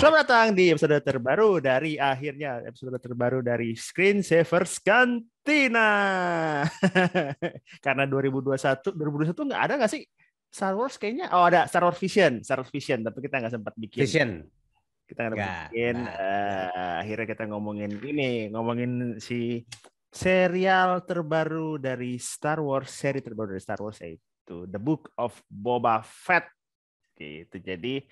Selamat datang di episode terbaru dari Screensavers Cantina. Karena 2021 nggak ada nggak sih Star Wars kayaknya? Oh ada Star Wars Vision, tapi kita nggak sempat bikin. Vision. Kita nggak bikin. Akhirnya kita ngomongin si serial terbaru dari Star Wars, yaitu The Book of Boba Fett. Gitu. Jadi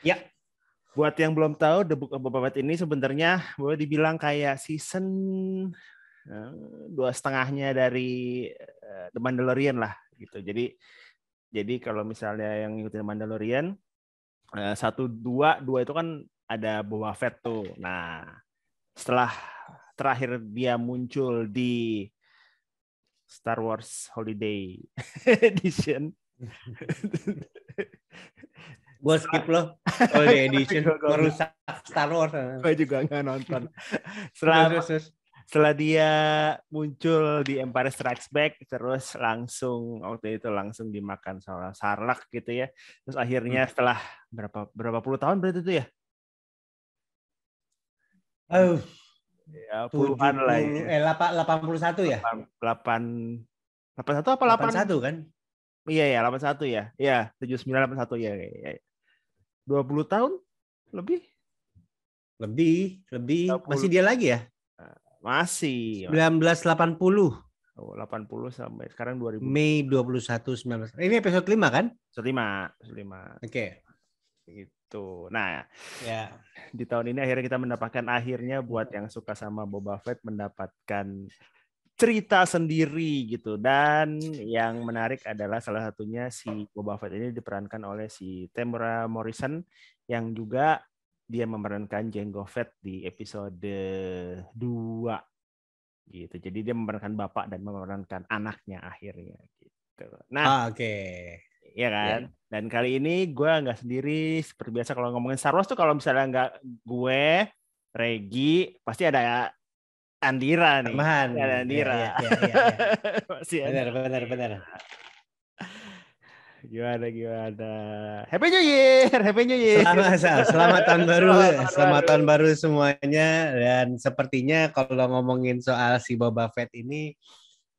buat yang belum tahu, The Book of Boba Fett ini sebenarnya boleh dibilang kayak season 2,5-nya dari The Mandalorian lah gitu. Jadi kalau misalnya yang ngikutin Mandalorian 1, 2 itu kan ada Boba Fett tuh. Nah, setelah terakhir dia muncul di Star Wars Holiday Edition. Gue skip loh Holiday Edition, merusak Star Wars. Gue juga nggak nonton. Setelah dia muncul di Empire Strikes Back, terus waktu itu langsung dimakan sama Sarlacc gitu ya. Terus akhirnya setelah berapa puluh tahun berarti itu ya? Ya, puluhan lah ya. 81 ya? 81 apa 81 kan? Iya ya, 81 ya. Iya, 79 81 ya. 20 tahun lebih. Masih dia lagi ya? Masih. 1980. 80 sampai sekarang 2000. Mei 21 19. Ini episode 5 kan? Episode 5. Oke. Gitu. Nah, ya. Di tahun ini akhirnya kita mendapatkan buat yang suka sama Boba Fett mendapatkan cerita sendiri gitu. Dan yang menarik adalah salah satunya si Boba Fett ini diperankan oleh si Temuera Morrison yang juga dia memerankan Jango Fett di episode 2 gitu. Jadi dia memerankan bapak dan memerankan anaknya akhirnya gitu. Nah, oke. Iya kan? Yeah. Dan kali ini gue nggak sendiri. Seperti biasa kalau ngomongin Star Wars tuh kalau misalnya nggak gue, Regi, pasti ada Andira nih. Tambahan. Ada Andira. Iya. Masih ada. Benar. Gimana? Happy New Year. Selamat tahun baru. Selamat tahun baru semuanya. Dan sepertinya kalau ngomongin soal si Boba Fett ini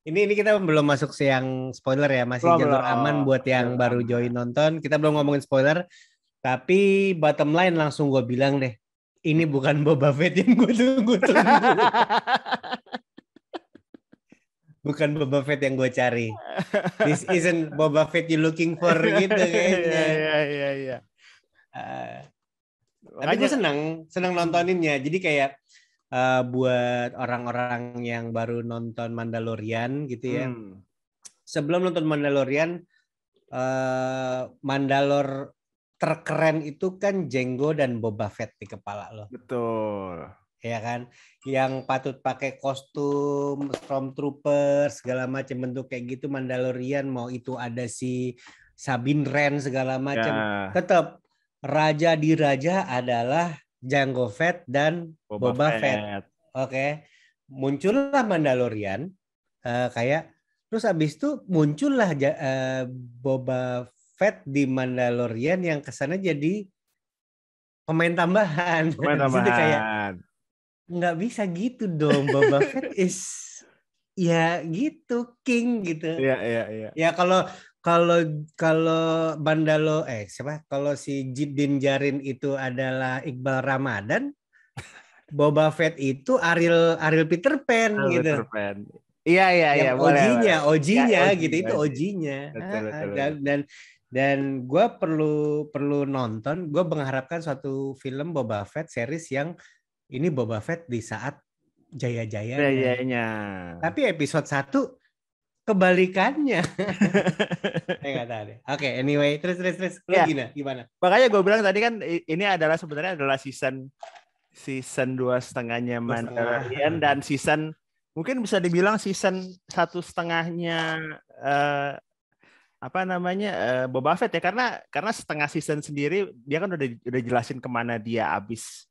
kita belum masuk yang spoiler ya, masih jalur aman buat yang baru join nonton. Kita belum ngomongin spoiler, tapi bottom line langsung gue bilang deh, ini bukan Boba Fett yang gue tunggu. Bukan Boba Fett yang gue cari. This isn't Boba Fett you looking for gitu kayaknya. Iya. Tapi gue senang nontoninnya. Jadi kayak buat orang-orang yang baru nonton Mandalorian gitu ya. Sebelum nonton Mandalorian, Mandalor terkeren itu kan Jango dan Boba Fett di kepala lo. Betul. Ya kan, yang patut pakai kostum Stormtrooper segala macam bentuk kayak gitu Mandalorian, mau itu ada si Sabine Wren segala macam, tetap raja di raja adalah Jango Fett dan Boba Fett. Oke. Muncullah Mandalorian kayak terus abis itu muncullah Boba Fett di Mandalorian yang kesannya jadi pemain tambahan. Kayak nggak bisa gitu dong. Boba Fett is ya gitu king gitu. Iya. Ya kalau kalau si Din Djarin itu adalah Iqbal Ramadan, Boba Fett itu Ariel Peter Pan gitu. Iya. OG-nya gitu, itu OG-nya. Dan gue perlu nonton. Gue mengharapkan suatu film Boba Fett series yang ini Boba Fett di saat jaya-jayanya. Tapi episode 1 kebalikannya. Saya nggak tahu deh. Oke, anyway, terus lu gimana? Makanya gue bilang tadi kan ini sebenarnya adalah season 2,5-nya Mandalorian dan season mungkin bisa dibilang season 1,5-nya Boba Fett ya, karena setengah season sendiri dia kan udah jelasin kemana dia abis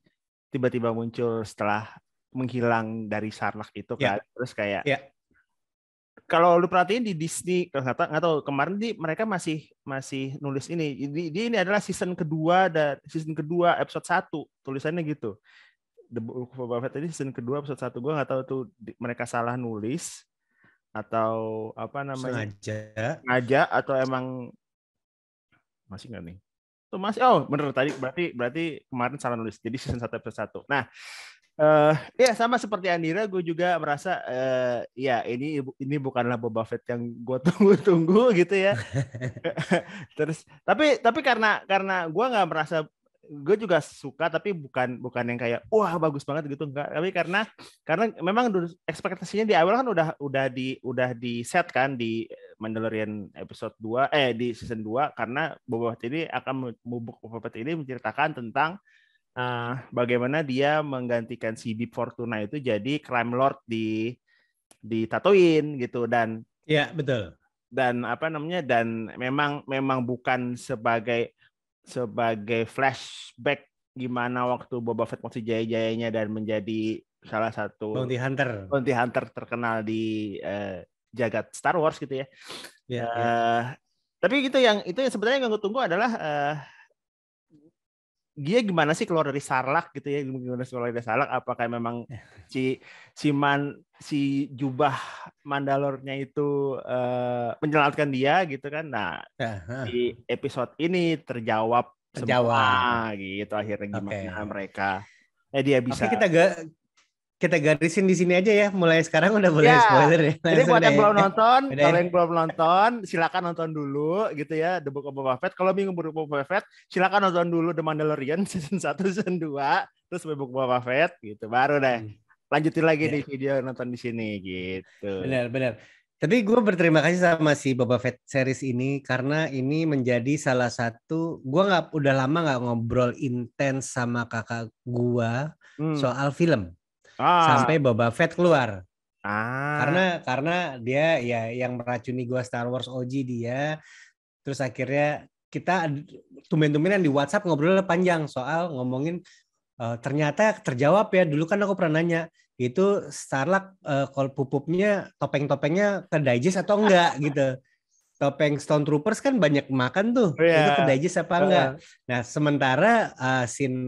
tiba-tiba muncul setelah menghilang dari Sarlacc itu kan. Terus kayak kalau lu perhatiin di Disney, nggak tahu kemarin mereka masih nulis ini. Ini adalah season kedua episode 1 tulisannya gitu. The Book of Boba Fett ini season kedua episode 1. Gue nggak tahu tuh mereka salah nulis atau apa namanya sengaja atau emang masih nggak nih? Tuh masih, oh bener tadi berarti kemarin salah nulis. Jadi season 1 episode 1. Nah, ya sama seperti Andira, gue juga merasa ya ini bukanlah Boba Fett yang gue tunggu-tunggu gitu ya. Terus tapi karena gue nggak merasa, gue juga suka tapi bukan yang kayak wah bagus banget gitu, enggak. Tapi karena memang ekspektasinya di awal kan udah di set kan di Mandalorian episode 2 di season 2, karena Boba Fett ini Boba Fett ini menceritakan tentang bagaimana dia menggantikan si Bib Fortuna itu jadi crime lord di Tatooine gitu, dan ya betul, dan apa namanya, dan memang bukan sebagai flashback gimana waktu Boba Fett masih jaya-jayanya dan menjadi salah satu bounty hunter terkenal di jagat Star Wars gitu ya. Tapi itu yang sebenarnya yang gue tunggu adalah dia gimana sih keluar dari Sarlacc gitu ya, gimana keluar dari Sarlacc, apakah memang si jubah Mandalore-nya itu menyelamatkan dia gitu kan. Nah, di episode ini terjawab semua gitu akhirnya gimana mereka dia bisa. Kita garisin di sini aja ya, mulai sekarang udah boleh spoiler ya. Jadi buat yang belum nonton, kalau yang belum nonton, silakan nonton dulu gitu ya, The Book of Boba Fett. Kalau bingung Boba Fett, silakan nonton dulu The Mandalorian season 1, season 2, terus The Book of Boba Fett gitu. Baru deh lanjutin lagi di video nonton di sini gitu. Benar. Tapi gue berterima kasih sama si Boba Fett series ini karena ini menjadi salah satu, gue udah lama nggak ngobrol intens sama kakak gue soal film. Sampai Boba Fett keluar. Karena dia ya yang meracuni gua Star Wars OG dia. Terus akhirnya kita tumben-tumbenan di WhatsApp ngobrol panjang soal ngomongin ternyata terjawab ya. Dulu kan aku pernah nanya itu Sarlacc kalau pupupnya topeng-topengnya ke digest atau enggak gitu. Topeng Stormtroopers kan banyak makan tuh, itu ke digest apa enggak? Nah, sementara scene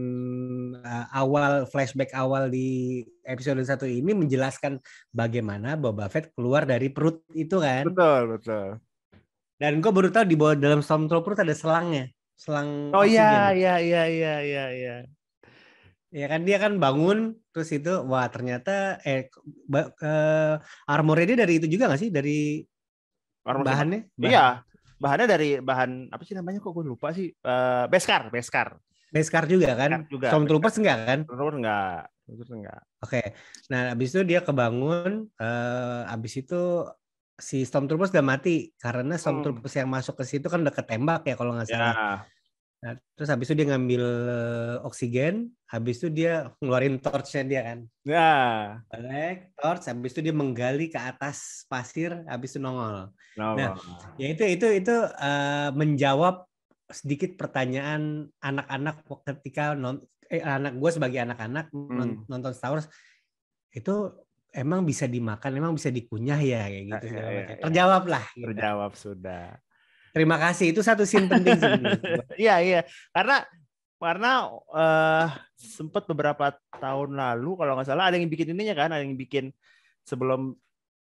flashback awal di episode 1 ini menjelaskan bagaimana Boba Fett keluar dari perut itu kan? Betul. Dan gue baru tahu di bawah dalam Stormtroopers ada selangnya, selang oksigen. Iya. Ya kan dia kan bangun terus itu, wah ternyata armornya dia dari itu juga nggak sih, dari bahannya? Iya, bahannya dari bahan apa sih namanya, kok gue lupa sih. Beskar juga kan? Stormtroopers enggak kan? Stormtroopers enggak. Oke. Nah, habis itu dia kebangun, habis itu si Stormtroopers udah mati karena Stormtroopers yang masuk ke situ kan udah ketembak ya kalau nggak salah. Nah, terus habis itu dia ngambil oksigen, habis itu dia ngeluarin torchnya dia kan. Torch, habis itu dia menggali ke atas pasir, habis itu nongol. Nah, ya itu menjawab sedikit pertanyaan anak-anak ketika anak gue sebagai anak-anak nonton Star Wars, itu emang bisa dimakan, emang bisa dikunyah ya kayak gitu. Terjawab lah. Gitu. Terjawab sudah. Terima kasih, itu satu scene penting sih. Iya, karena sempat beberapa tahun lalu kalau nggak salah ada yang bikin ininya kan, ada yang bikin sebelum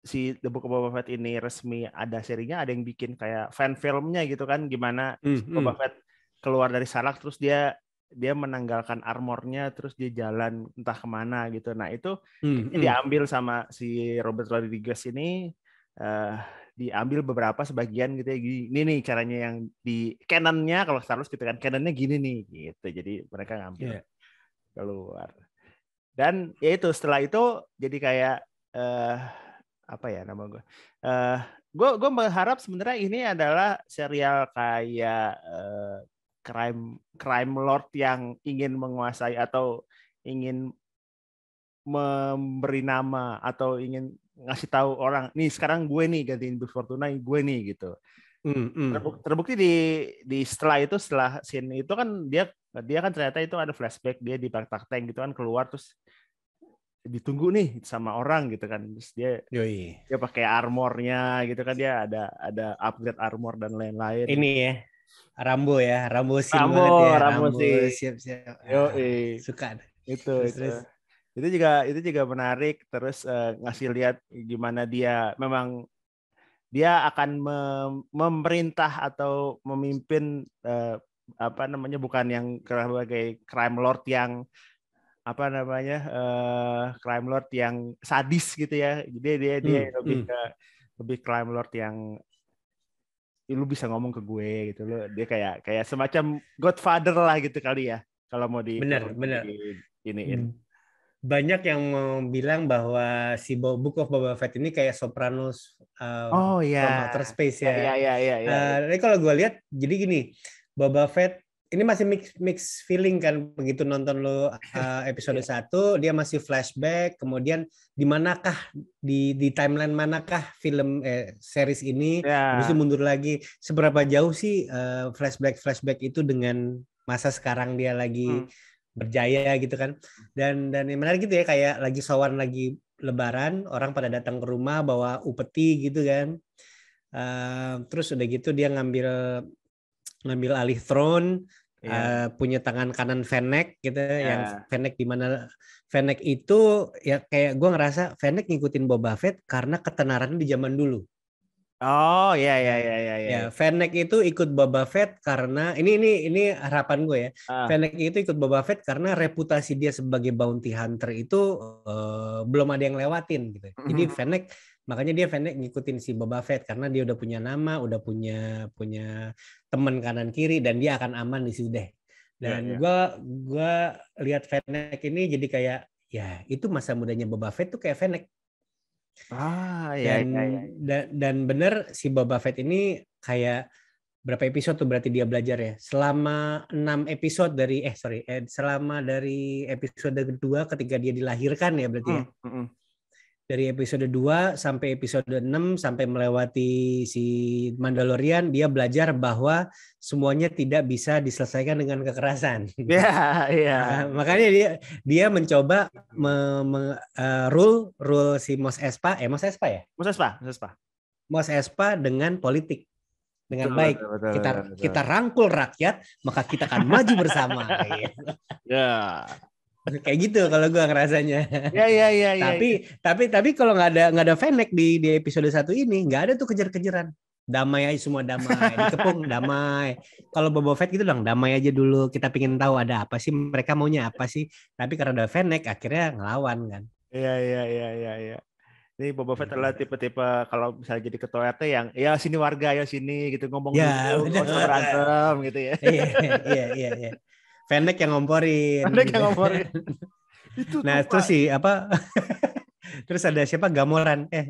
si The Book of Boba Fett ini resmi ada serinya, ada yang bikin kayak fan filmnya gitu kan, gimana Boba Fett keluar dari Sarlacc terus dia menanggalkan armornya terus dia jalan entah kemana gitu. Nah itu diambil sama si Robert Rodriguez ini, diambil beberapa sebagian gitu ya, ini nih caranya yang di canonnya kalau Star Wars gitu kan, canonnya gini nih gitu, jadi mereka ngambil keluar. Dan ya itu setelah itu jadi kayak apa ya nama gue berharap sebenarnya ini adalah serial kayak crime lord yang ingin menguasai atau ingin memberi nama atau ingin ngasih tahu orang, nih sekarang gue nih gantiin Bib Fortuna, gue nih gitu. Terbukti di setelah scene itu kan dia kan ternyata itu ada flashback dia di Bacta Tank gitu kan, keluar terus ditunggu nih sama orang gitu kan. Terus dia pakai armornya gitu kan, dia ada upgrade armor dan lain-lain. Ini ya, Rambo scene Rambo, banget ya, Rambo Rambo sih. siap-siap. Yo, suka. Itu. Terus. Itu juga menarik. Terus ngasih lihat gimana dia memang dia akan memerintah atau memimpin apa namanya, bukan yang sebagai crime lord yang apa namanya, crime lord yang sadis gitu ya. Dia lebih crime lord yang lu bisa ngomong ke gue gitu, lo dia kayak semacam Godfather lah gitu kali ya, kalau mau di bener iniin. Banyak yang mau bilang bahwa si Book of Boba Fett ini kayak Sopranos Oh from ya, Outer Space ya. ya. Tapi kalau gue lihat, jadi gini, Boba Fett ini masih mix feeling kan, begitu nonton lo episode 1, dia masih flashback, kemudian di manakah, di timeline manakah film series ini, habis itu mundur lagi, seberapa jauh sih flashback itu dengan masa sekarang dia lagi berjaya gitu kan. Dan yang menarik gitu ya, kayak lagi sowan lagi lebaran, orang pada datang ke rumah bawa upeti gitu kan. Terus udah gitu dia ngambil alih throne, punya tangan kanan Fennec gitu, yang Fennec di mana Fennec itu ya kayak gue ngerasa Fennec ngikutin Boba Fett karena ketenarannya di zaman dulu. Oh ya. Fennec itu ikut Boba Fett karena ini harapan gue ya. Fennec itu ikut Boba Fett karena reputasi dia sebagai bounty hunter itu belum ada yang lewatin gitu. Jadi makanya Fennec ngikutin si Boba Fett karena dia udah punya nama, udah punya teman kanan kiri, dan dia akan aman di situ deh. Dan gue lihat Fennec ini jadi kayak ya itu masa mudanya Boba Fett tuh kayak Fennec. Dan bener si Boba Fett ini kayak berapa episode tuh berarti dia belajar ya? Selama 6 episode selama dari episode kedua ketika dia dilahirkan ya berarti ya. Dari episode 2 sampai episode 6 sampai melewati si Mandalorian, dia belajar bahwa semuanya tidak bisa diselesaikan dengan kekerasan. Makanya dia mencoba rule si Mos Espa ya? Mos Espa dengan politik. Dengan baik. Kita rangkul rakyat, maka kita akan maju bersama. Kayak gitu kalau gue ngerasanya. Tapi kalau nggak ada Fennec di episode 1 ini, nggak ada tuh kejar-kejaran. Damai aja semua, damai. Dikepung damai. Kalau Boba Fett gitu dong, damai aja dulu. Kita pengen tahu ada apa sih, mereka maunya apa sih. Tapi karena ada Fennec akhirnya ngelawan kan. Iya. Ini Boba Fett adalah tipe-tipe kalau misalnya jadi ketua RT yang ya sini warga ya sini gitu, ngomong dulu, nggak usah berantem gitu ya. Iya. Fennec yang ngomporin. Nah, terus sih apa? Terus ada siapa? Gamoran ya,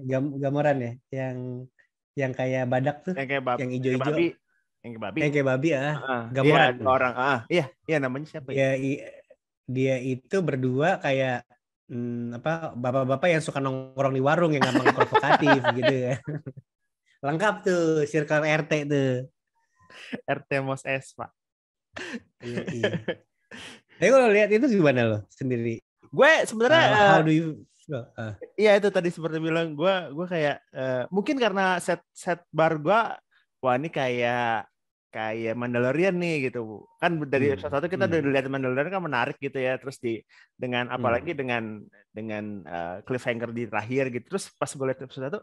yang kayak badak tuh, yang hijau-hijau. Yang kayak babi Gamoran. Iya, orang. Iya namanya siapa ya? Dia itu berdua kayak bapak-bapak yang suka nongkrong di warung yang gampang provokatif gitu ya. Lengkap tuh circle RT tuh. RT Mos Espa. Iya. Tapi kalau lihat itu gimana lo sendiri? Gue sebenarnya how do you Iya itu tadi seperti bilang gue kayak mungkin karena set bar gue, wah ini kayak Mandalorian nih gitu kan, dari episode 1 kita udah lihat Mandalorian kan menarik gitu ya, terus dengan apalagi dengan cliffhanger di terakhir gitu, terus pas gue lihat episode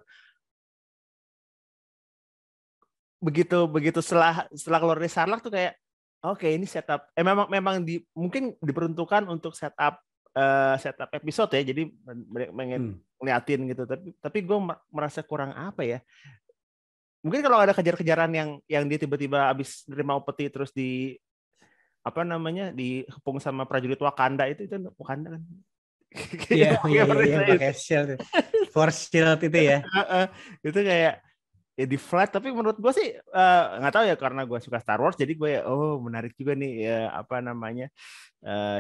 1 begitu setelah keluar dari Sarlacc tuh kayak oke, ini setup memang mungkin diperuntukkan untuk setup episode ya, jadi pengen ngeliatin gitu, tapi gue merasa kurang apa ya. Mungkin kalau ada kejar-kejaran yang dia tiba-tiba abis nerima upeti terus dikepung sama prajurit Wakanda itu Wakanda kan. Iya, pakai shield. Force shield itu ya. Itu kayak ya di flat, tapi menurut gue sih nggak tahu ya, karena gue suka Star Wars jadi gue menarik juga nih ya,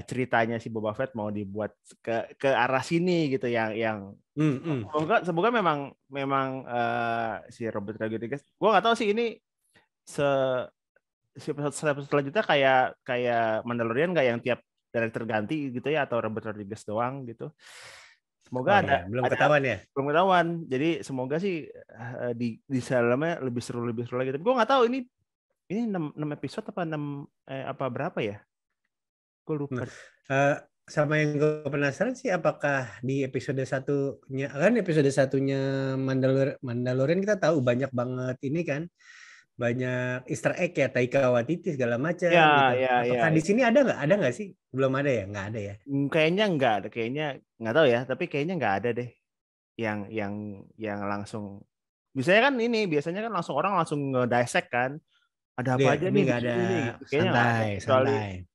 ceritanya si Boba Fett mau dibuat ke arah sini gitu, yang semoga memang si Robert Rodriguez, gue nggak tahu sih ini si episode selanjutnya kayak Mandalorian nggak yang tiap director ganti gitu ya, atau Robert Rodriguez doang gitu. Semoga belum ketahuan ya. Belum ketahuan. Jadi semoga sih di dalamnya lebih seru lagi. Tapi gue nggak tahu ini 6 episode apa 6 apa berapa ya? Gue lupa. Sama yang gue penasaran sih, apakah di episode satunya, kan episode satunya Mandalorian kita tahu banyak banget ini kan, banyak Easter egg ya, Taika Waititi segala macam gitu. Apakah di sini ada nggak? Ada nggak sih? Belum ada ya? Nggak ada ya? Kayaknya nggak ada. Kayaknya nggak tahu ya. Tapi kayaknya nggak ada deh. Yang langsung. Biasanya kan langsung orang langsung nge-dissect kan. Ada apa aja ini nih nggak ada. Nih, gitu. Kayaknya santai.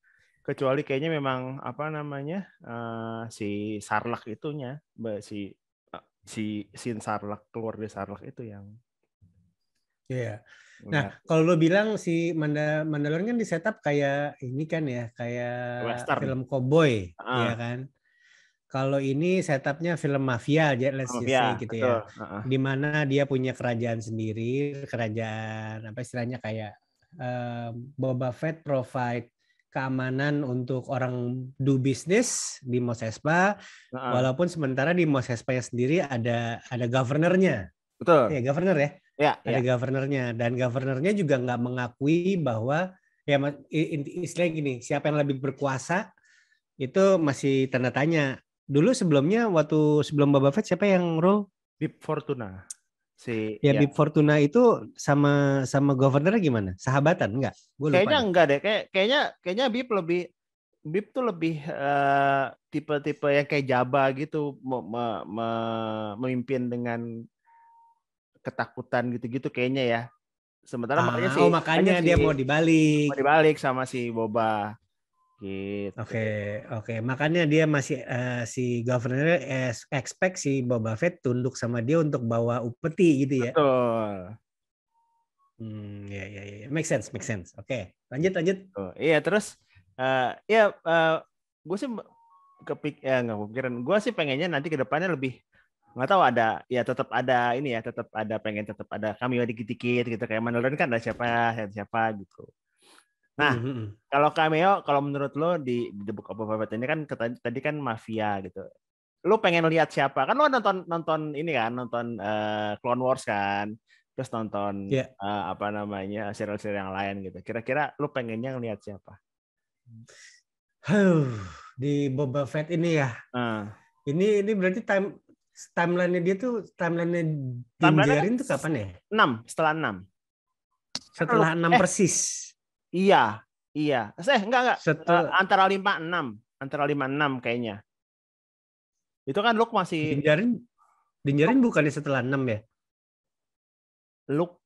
Kecuali kayaknya memang apa namanya si Sarlacc itunya, si Sin Sarlacc, keluar dari Sarlacc itu yang. Iya. Nah, kalau lo bilang si Mandalorian kan di setup kayak ini kan ya, kayak Western. film cowboy, ya kan? Kalau ini setupnya film mafia aja, let's just say gitu ya. Di mana dia punya kerajaan sendiri, kerajaan apa istilahnya kayak Boba Fett provide keamanan untuk orang do business di Mos Espa, walaupun sementara di Mos Espa sendiri ada governornya. Betul. Ya, governor ya. Ya, ada governornya, dan governornya juga nggak mengakui bahwa ya istilahnya gini, siapa yang lebih berkuasa itu masih tanda tanya. Dulu sebelumnya sebelum Boba Fett siapa yang role? Bib Fortuna. Bib Fortuna itu sama governornya gimana? Sahabatan enggak? Kayaknya enggak deh. Kayaknya Bib tuh lebih tipe-tipe yang kayak Jabba gitu, memimpin dengan ketakutan gitu-gitu kayaknya ya. Sementara makanya dia mau dibalik sama si Boba. Gitu. Oke. Makanya dia masih si governornya expect si Boba Fett tunduk sama dia untuk bawa upeti gitu ya. Betul. Ya. Make sense. Oke, lanjut. Iya, terus gue sih nggak kepikiran. Gue sih pengennya nanti ke depannya lebih, nggak tahu, ada ya, tetap ada ini ya, tetap ada cameo dikit-dikit gitu, kayak Mandalorian kan ada siapa gitu. Nah, kalau cameo, kalau menurut lo di The Book of Boba Fett ini kan tadi kan mafia gitu. Lo pengen lihat siapa? Kan lo nonton ini kan, nonton Clone Wars kan, terus nonton apa namanya serial-serial yang lain gitu. Kira-kira lo pengennya ngelihat siapa? Di Boba Fett ini ya. Ini berarti timeline-nya dia tuh, timeline-nya Din Djarin tuh kapan ya? 6, setelah 6. Setelah 6 persis. Iya. Enggak. Antara 5-6 kayaknya. Itu kan Luke masih Din Djarin bukannya setelah 6 ya? Luke.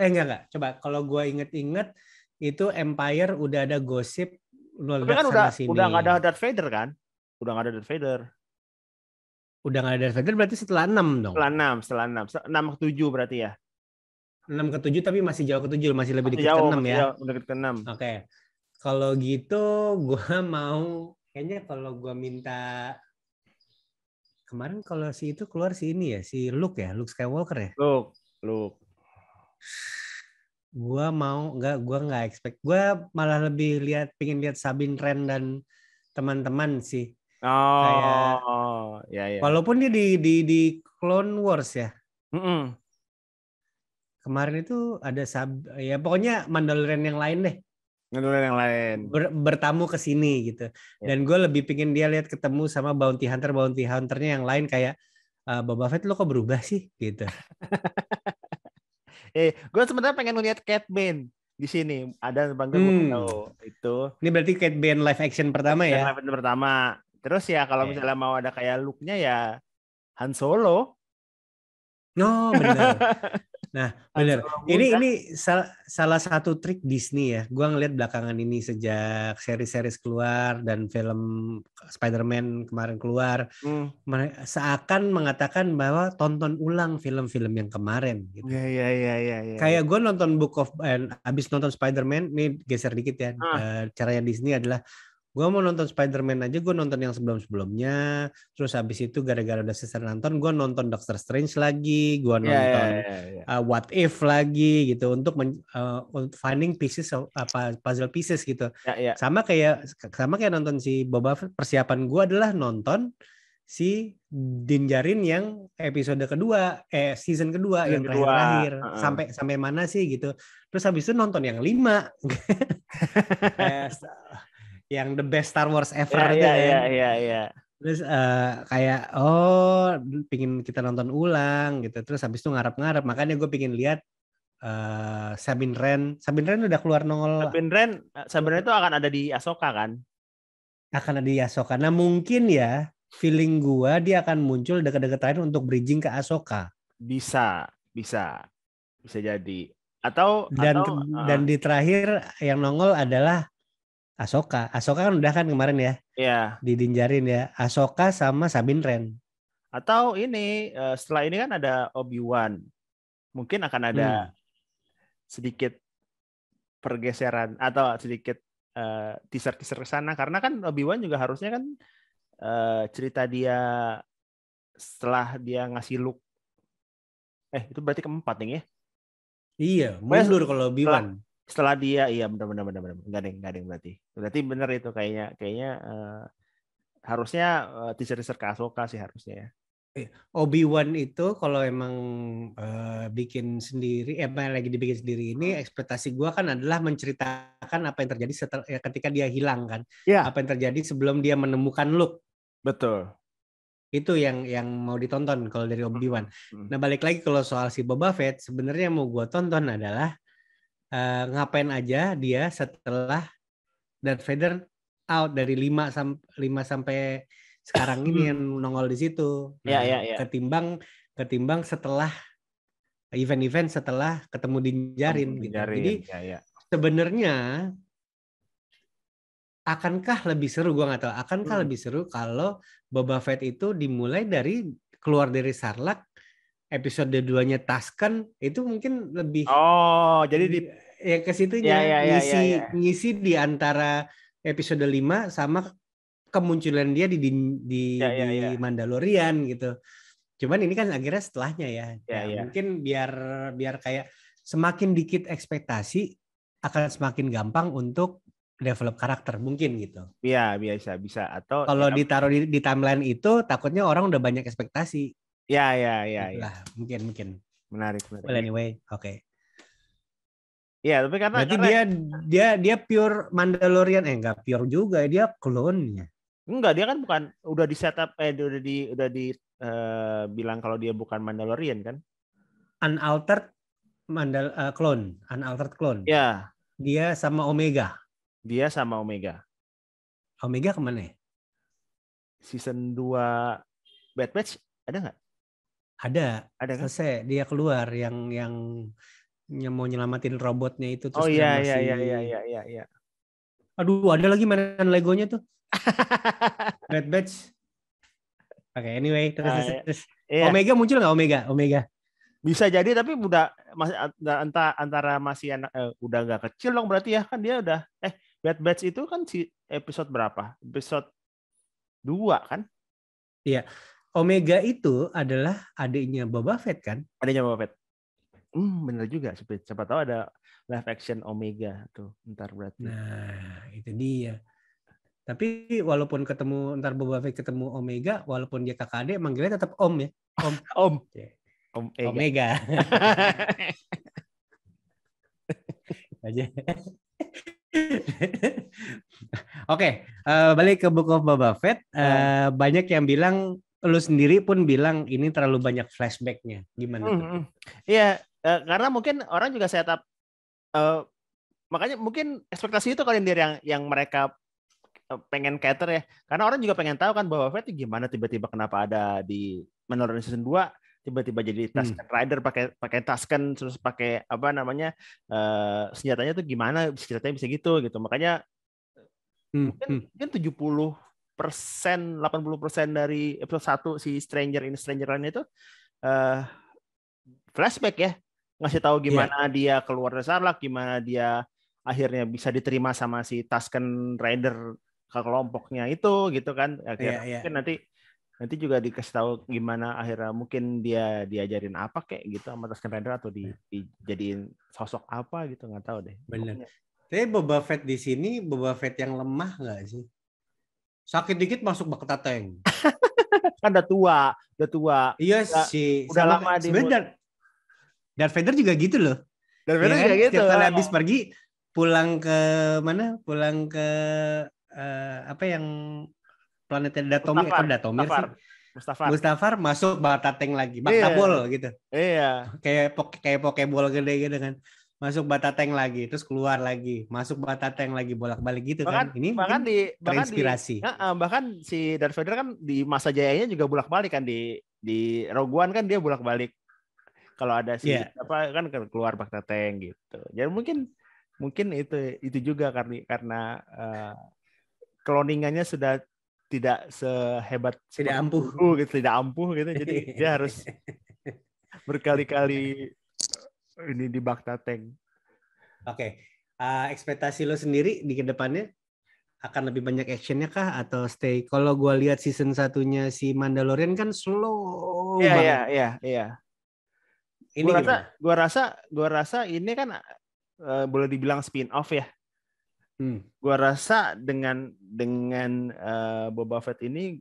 Enggak. Coba kalau gua inget-inget itu Empire udah ada gosip tapi kan udah nggak ada Darth Vader kan? Udah nggak ada Darth Vader. Udah nggak ada Darth Vader berarti setelah 6 dong. Setelah 6 ke 7 berarti ya. 6 ke 7 tapi masih jauh ke 7, masih lebih dekat ke 6 ya. Udah dekat ke 6. Oke. Kalau gitu gua mau, kayaknya kalau gua minta, kemarin kalau si itu keluar si ini ya, si Luke Skywalker ya. Luke. Gua nggak expect. Gua malah lebih pengen lihat Sabine Wren dan teman-teman sih. Ya. Walaupun dia di Clone Wars ya. Kemarin itu ada ya pokoknya Mandalorian yang lain deh. Mandalorian yang lain. Bertamu ke sini gitu. Dan gue lebih pengen dia lihat ketemu sama bounty hunternya yang lain kayak Boba Fett, lo kok berubah sih gitu. Gue sebenarnya pengen ngeliat Cat Bane di sini. Ada bangga itu. Ini berarti Cat Bane live action pertama ya? Live action pertama. Terus ya kalau misalnya mau ada kayak look-nya ya Han Solo. Benar. Nah, benar. Ini salah satu trik Disney ya. Gua ngeliat belakangan ini sejak seri-series keluar dan film Spider-Man kemarin keluar, seakan mengatakan bahwa tonton ulang film-film yang kemarin gitu. Iya. Kayak gue nonton abis nonton Spider-Man, ini geser dikit ya. Caranya Disney adalah gue mau nonton Spider-Man aja, gue nonton yang sebelum-sebelumnya, terus habis itu gara-gara udah selesai nonton, gue nonton Doctor Strange lagi, gue nonton What If lagi gitu, untuk finding pieces puzzle pieces gitu. Sama kayak nonton si Boba Fett, persiapan gue adalah nonton si Din Djarin yang episode kedua, season kedua yang terakhir-terakhir. Sampai mana sih gitu. Terus habis itu nonton yang 5. Yang the best Star Wars ever itu kan. Iya. Terus kayak pingin kita nonton ulang gitu. Terus habis itu ngarep-ngarep. Makanya gue pingin lihat Sabine Wren udah keluar nongol. Sabine Wren itu akan ada di Ahsoka kan? Akan ada di Ahsoka. Nah mungkin ya feeling gua dia akan muncul dekat-dekat terakhir untuk bridging ke Ahsoka. Bisa jadi. Atau di terakhir yang nongol adalah Ahsoka. Ahsoka kan udah kan kemarin ya. Iya. Di Din Djarin ya. Ahsoka sama Sabine Wren. Atau ini setelah ini kan ada Obi-Wan. Mungkin akan ada sedikit pergeseran atau sedikit teaser-teaser ke sana karena kan Obi-Wan juga harusnya kan cerita dia setelah dia ngasih Luke. Itu berarti keempat nih ya. Iya, mundur kalau Obi-Wan. Setelah dia benar. Enggak ada yang berarti. Berarti benar itu kayaknya harusnya teaser-teaser ke Ahsoka sih harusnya ya. Obi-Wan itu kalau emang bikin sendiri, lagi dibikin sendiri ini, ekspektasi gue kan adalah menceritakan apa yang terjadi ketika dia hilang kan, apa yang terjadi sebelum dia menemukan Luke. Betul. Itu yang mau ditonton kalau dari Obi-Wan. Nah balik lagi kalau soal si Boba Fett, sebenarnya yang mau gue tonton adalah ngapain aja dia setelah Darth Vader out dari 5 sampai sekarang ini yang nongol di situ. Nah, ketimbang setelah event-event setelah ketemu Din Djarin gitu. Jadi sebenarnya akankah lebih seru, gue nggak tahu. Akankah lebih seru kalau Boba Fett itu dimulai dari keluar dari Sarlacc, episode 2-nya Tusken itu mungkin lebih. Jadi ke situnya ngisi di antara episode 5 sama kemunculan dia di Mandalorian gitu. Cuman ini kan akhirnya setelahnya ya. Mungkin biar kayak semakin dikit ekspektasi akan semakin gampang untuk develop karakter mungkin gitu. Iya, bisa atau kalau ditaruh di timeline itu takutnya orang udah banyak ekspektasi. Iya. Mungkin. Menarik. Well anyway, oke. Iya, tapi karena berarti dia pure Mandalorian, enggak pure juga, dia clone-nya. Enggak, dia kan bukan udah di setup udah di bilang kalau dia bukan Mandalorian kan? Unaltered clone. Ya. Dia sama Omega. Omega kemana ya? Season 2 Bad Batch ada nggak? Ada kan? Selesai, Kan? dia keluar yang mau nyelamatin robotnya itu terus iya. Aduh, ada lagi mainan Legonya tuh. Bad Batch. Oke, anyway, terus. Omega muncul nggak Omega? Bisa jadi, tapi udah antara masih anak udah nggak kecil dong berarti ya, kan dia udah Bad Batch itu kan si episode berapa? Episode 2 kan? Iya. Omega itu adalah adiknya Boba Fett kan? Adiknya Boba Fett. Bener juga, siapa tahu ada live action Omega tuh ntar berarti. Nah, itu dia. Tapi walaupun ketemu ntar Boba Fett ketemu Omega, walaupun dia kakak adik, manggilnya tetap Om ya. Om. Omega. Aja. Oke, balik ke Book of Boba Fett. Banyak yang bilang, lu sendiri pun bilang ini terlalu banyak flashback-nya. Gimana tuh? Iya, karena mungkin orang juga setup, makanya mungkin ekspektasi itu kalian yang mereka pengen cater ya, karena orang juga pengen tahu kan Boba Fett gimana tiba-tiba kenapa ada di Mandalorian season 2 tiba-tiba jadi Tusken Rider pakai Tusken terus pakai apa namanya senjatanya tuh gimana ceritanya bisa gitu makanya mungkin 70% 80% dari episode 1 si Stranger in Strangerland itu flashback ya, ngasih tahu gimana dia keluar dari Sarlacc, gimana dia akhirnya bisa diterima sama si Tusken Rider ke kelompoknya itu gitu kan. Akhirnya mungkin nanti juga dikasih tahu gimana akhirnya mungkin dia diajarin apa kayak gitu sama Tusken Rider atau dijadiin sosok apa gitu, nggak tahu deh. Benar. Tapi Boba Fett di sini Boba Fett yang lemah nggak sih? Sakit dikit masuk bak tateng. Kan udah tua. Iya sih. Udah lama di Darth Vader juga gitu loh. Darth Vader juga gitu. Setiap kali habis pergi pulang ke mana? Pulang ke apa yang planetnya Datomir, Mustafar masuk Batateng lagi, Baktabol gitu. Iya. Kayak Pokeball gede gitu kan. Masuk Batateng lagi, terus keluar lagi, masuk Batateng lagi, bolak-balik gitu kan. Ini bahkan terinspirasi. Bahkan si Darth Vader kan di masa jayanya juga bolak-balik kan di Rogue One kan dia bolak-balik. Kalau ada apa kan keluar Batateng gitu. Jadi mungkin itu juga karena cloningannya sudah tidak sehebat tidak ampuh gitu. Jadi dia harus berkali-kali ini di Batateng. Oke. Ekspektasi lo sendiri di kedepannya akan lebih banyak actionnya kah atau stay? Kalau gue lihat season 1-nya si Mandalorian kan slow banget. Iya. Ini Gua rasa ini kan boleh dibilang spin-off ya. Gua rasa dengan Boba Fett ini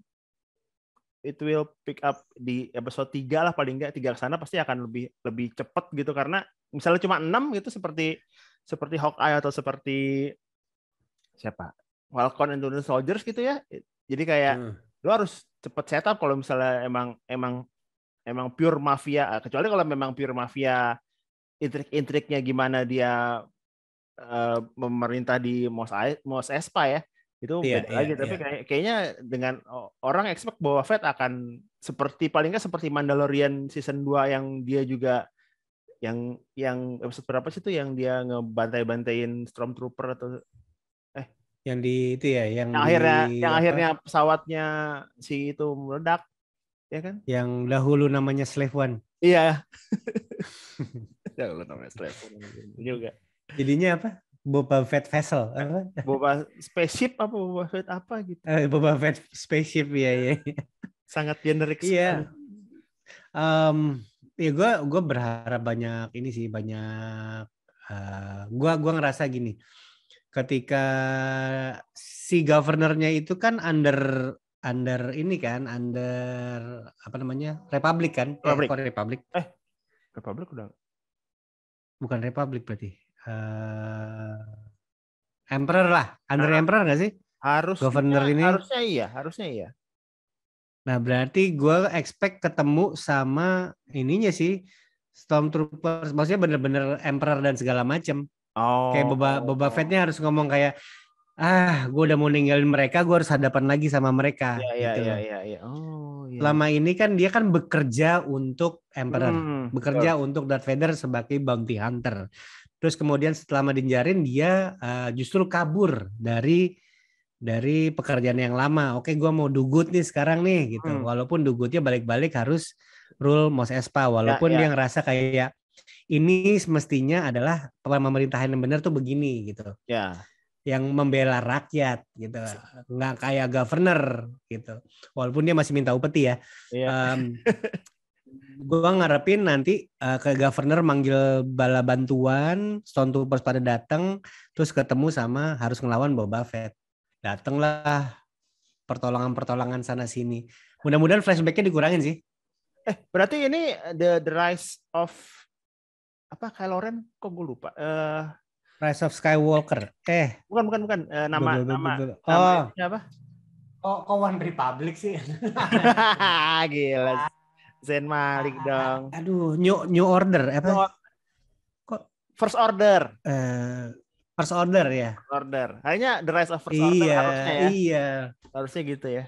it will pick up di episode 3 lah paling enggak 3 ke sana pasti akan lebih cepat gitu karena misalnya cuma 6 gitu seperti Hawkeye atau seperti siapa? Falcon and the Winter Soldiers gitu ya. Jadi kayak lu harus cepet setup kalau misalnya emang pure mafia, kecuali kalau memang pure mafia intrik-intriknya gimana dia memerintah di Mos Espa ya. Itu beda lagi, tapi kayaknya dengan orang expect Boba Fett akan paling nggak seperti Mandalorian season 2 yang dia juga yang episode berapa sih itu yang dia ngebantai-bantain Stormtrooper atau yang di itu ya yang akhirnya pesawatnya si itu meledak ya kan? Yang dahulu namanya Slave One. Iya. Dahulu namanya Slave One juga. Jadinya apa? Boba Fett Vessel apa? Boba Spaceship apa Boba Fett apa gitu. Boba Fett Spaceship ya. Sangat generik sekali. Ya gue berharap banyak ini sih banyak. Gue ngerasa gini. Ketika si governornya itu kan under ini kan under apa namanya Republik kan? Republik udah bukan Republik berarti. Emperor lah, under Emperor nggak sih? Governor ini harusnya iya. Nah berarti gue expect ketemu sama ininya sih Stormtroopers, maksudnya bener-bener Emperor dan segala macem. Kayak Boba Fett-nya harus ngomong kayak gue udah mau ninggalin mereka, gue harus hadapan lagi sama mereka. Iya. Selama ini kan dia kan bekerja untuk Emperor, bekerja untuk Darth Vader sebagai bounty hunter. Terus kemudian setelah dinjarin dia justru kabur dari pekerjaan yang lama. Oke, gue mau do good nih sekarang nih gitu. Walaupun do goodnya balik-balik harus rule Mos Espa. Walaupun dia ngerasa kayak ini semestinya adalah pemerintahan yang benar tuh begini gitu. Ya. Yang membela rakyat gitu. Nggak kayak governor gitu. Walaupun dia masih minta upeti ya. Gue ngarepin nanti ke governor manggil bala bantuan, Stormtroopers pada datang, terus ketemu sama harus ngelawan Boba Fett. Datanglah pertolongan sana sini. Mudah-mudahan flashbacknya dikurangin sih. Berarti ini the rise of apa Kylo Ren? Kok gue lupa. Rise of Skywalker. Bukan. Nama apa? Kok One Republic sih? Gila. Zain Malik dong. Aduh, New Order apa? Kok First Order? First Order ya. Order. Kayaknya The Rise of First Order harusnya ya. Iya. Harusnya gitu ya.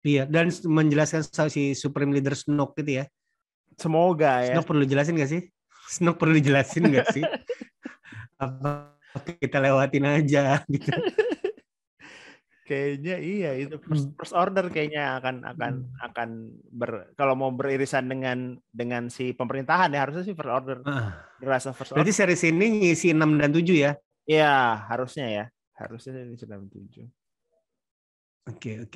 Iya, dan menjelaskan si Supreme Leader Snoke gitu ya. Semoga ya. Snoke perlu dijelasin nggak sih? Snoke perlu dijelasin nggak sih? Apa kita lewatin aja gitu. Kayaknya iya itu first order kayaknya akan kalau mau beririsan dengan si pemerintahan ya harusnya sih first order. Berasa first order. Berarti series ini ngisi 6 dan 7 ya? Iya, harusnya ya. Harusnya ngisi 6 dan 7. Oke.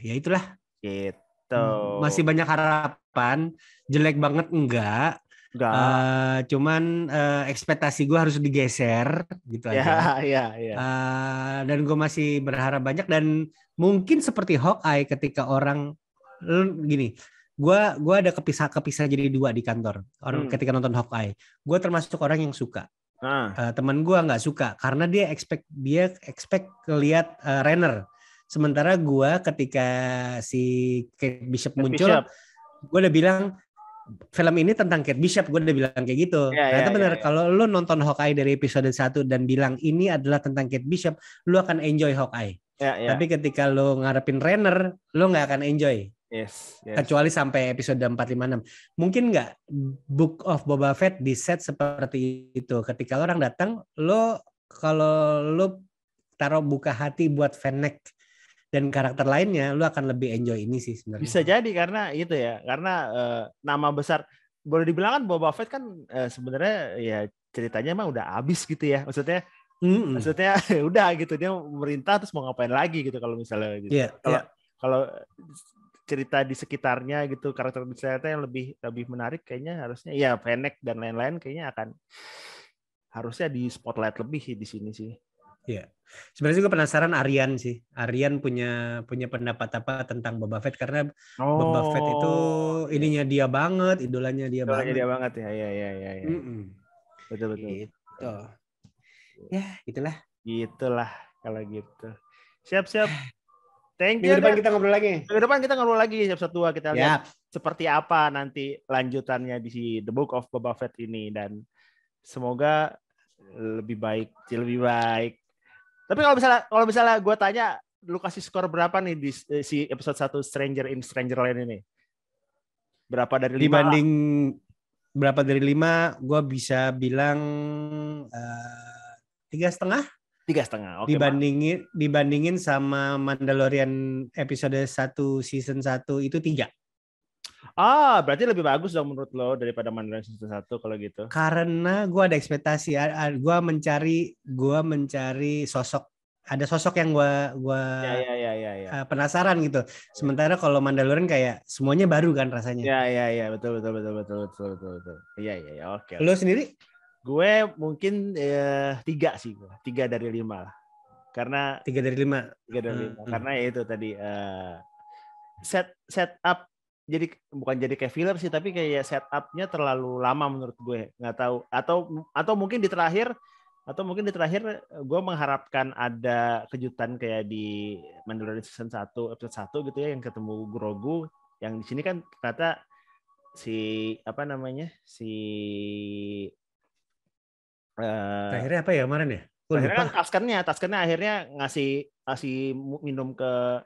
Ya itulah. Gitu. Masih banyak harapan, jelek banget enggak. Cuman ekspektasi gue harus digeser gitu aja. Ya. Dan gue masih berharap banyak, dan mungkin seperti Hawkeye ketika orang gini, gue ada kepisah jadi dua di kantor orang ketika nonton Hawkeye. Gue termasuk orang yang suka. Teman gue nggak suka karena dia expect lihat Renner. Sementara gue ketika si Kate Bishop muncul, gue udah bilang film ini tentang Kate Bishop, gue udah bilang kayak gitu. Ternyata benar, kalau lu nonton Hawkeye dari episode 1 dan bilang ini adalah tentang Kate Bishop, lu akan enjoy Hawkeye. Tapi ketika lu ngarepin Renner, lu nggak akan enjoy. Yes. Kecuali sampai episode 456. Mungkin nggak Book of Boba Fett di set seperti itu. Ketika orang datang, kalau lo taruh buka hati buat Fennec dan karakter lainnya, lo akan lebih enjoy ini sih sebenarnya. Bisa jadi karena itu ya, karena nama besar boleh dibilang kan Boba Fett kan sebenarnya ya ceritanya emang udah habis gitu ya. Maksudnya udah gitu, dia merintah terus mau ngapain lagi gitu kalau misalnya gitu. Kalau cerita di sekitarnya gitu, karakter di sekitarnya yang lebih menarik kayaknya harusnya ya Fennec dan lain-lain kayaknya harusnya di spotlight lebih sih di sini sih. Iya. Sebenarnya juga penasaran Aryan sih. Aryan punya pendapat apa tentang Boba Fett, karena Boba Fett itu ininya dia banget, idolanya dia banget. Dia banget ya. Betul. Gitu. Ya, gitulah kalau gitu. Siap. Thank you. Minggu depan kita ngobrol lagi. Minggu depan kita ngobrol lagi episode 2, kita lihat seperti apa nanti lanjutannya di The Book of Boba Fett ini, dan semoga lebih baik. Tapi kalau misalnya gue tanya, lu kasih skor berapa nih di si episode 1 Stranger in Strangerland ini? Berapa dari 5? Dibanding berapa dari 5, gue bisa bilang 3,5. 3,5. Oke, dibandingin sama Mandalorian episode 1 season 1 itu 3. Berarti lebih bagus dong menurut lo daripada Mandalorian season 1 kalau gitu. Karena gue ada ekspektasi, gue mencari sosok, ada sosok yang gue penasaran gitu. Sementara kalau Mandalorian kayak semuanya baru kan rasanya. Ya, betul. Iya, oke. Lo sendiri? Gue mungkin 3 sih, 3 dari 5 lah. Karena 3 dari 5. Karena ya itu tadi setup, jadi bukan jadi kayak filler sih, tapi kayak setupnya terlalu lama menurut gue. Nggak tahu, atau mungkin di terakhir gue mengharapkan ada kejutan kayak di Mandalorian season 1 episode 1 gitu ya, yang ketemu Grogu, yang di sini kan ternyata akhirnya apa ya kemarin ya? Akhirnya kan Tusken-nya akhirnya ngasih minum ke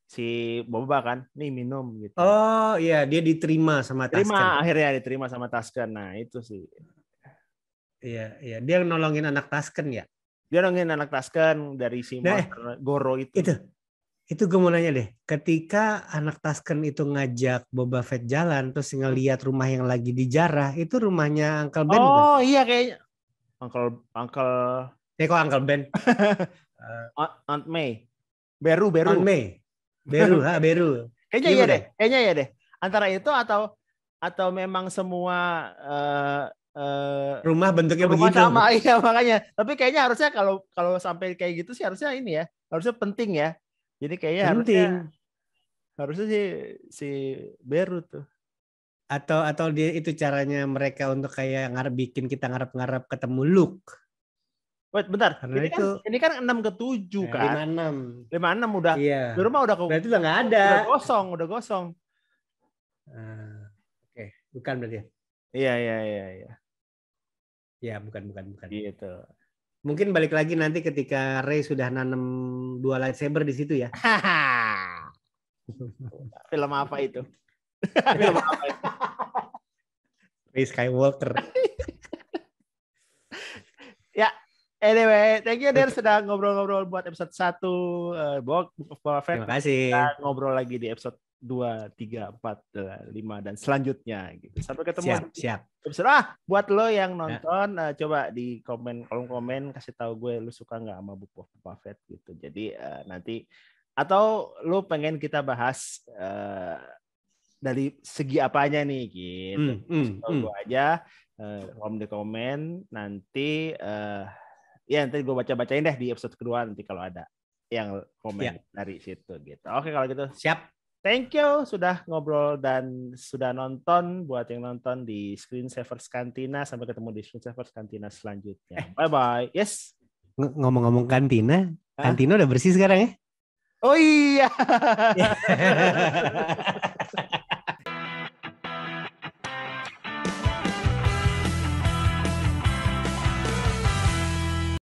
si Boba kan, nih minum gitu. Oh iya, dia diterima sama Tusken. Akhirnya diterima sama Tusken. Nah itu sih. Iya, dia nolongin anak Tusken ya. Dia nolongin anak Tusken dari si monster Goro itu. Itu gue mau nanya deh, ketika anak Tusken itu ngajak Boba Fett jalan, terus ngelihat rumah yang lagi dijarah, itu rumahnya Uncle Ben. Oh kan? Iya kayaknya. Uncle. Kok Uncle Ben? Aunt May. Beru. Aunt May. Beru. Kayaknya iya deh. Antara itu atau memang semua rumah bentuknya begitu. Sama, iya makanya. Tapi kayaknya harusnya kalau sampai kayak gitu sih harusnya ini ya, harusnya penting ya. Jadi kayaknya harusnya si Beru tuh. Atau dia itu caranya mereka untuk kayak bikin kita ngarep-ngarep ketemu Luke. Wait, bentar. Karena ini kan 6-7 kan. 5-6 udah. Iya. Di rumah udah berarti udah nggak ada. Udah gosong. Oke, bukan berarti. Iya. Ya, bukan. Gitu. Mungkin balik lagi nanti ketika Rey sudah nanam 2 lightsaber di situ ya. Film apa itu? Rey Skywalker. Ya, anyway, thank you Der sudah ngobrol-ngobrol buat episode 1 Book of Boba Fett. Terima kasih. Kita ngobrol lagi di episode 2, 3, 4, 5 dan selanjutnya gitu. Sampai ketemu. Siap. Buat lo yang nonton coba di kolom komen kasih tahu gue lu suka nggak sama Book of Boba Fett gitu. Jadi nanti atau lu pengen kita bahas dari segi apanya nih gitu. Gue aja di komen nanti ya nanti gue bacain deh di episode kedua nanti kalau ada yang komen dari situ gitu. Oke kalau gitu. Siap. Thank you sudah ngobrol dan sudah nonton. Buat yang nonton di Screensavers Cantina, sampai ketemu di Screensavers Cantina selanjutnya. Bye-bye. Yes. Ngomong-ngomong kantina udah bersih sekarang ya? Oh iya.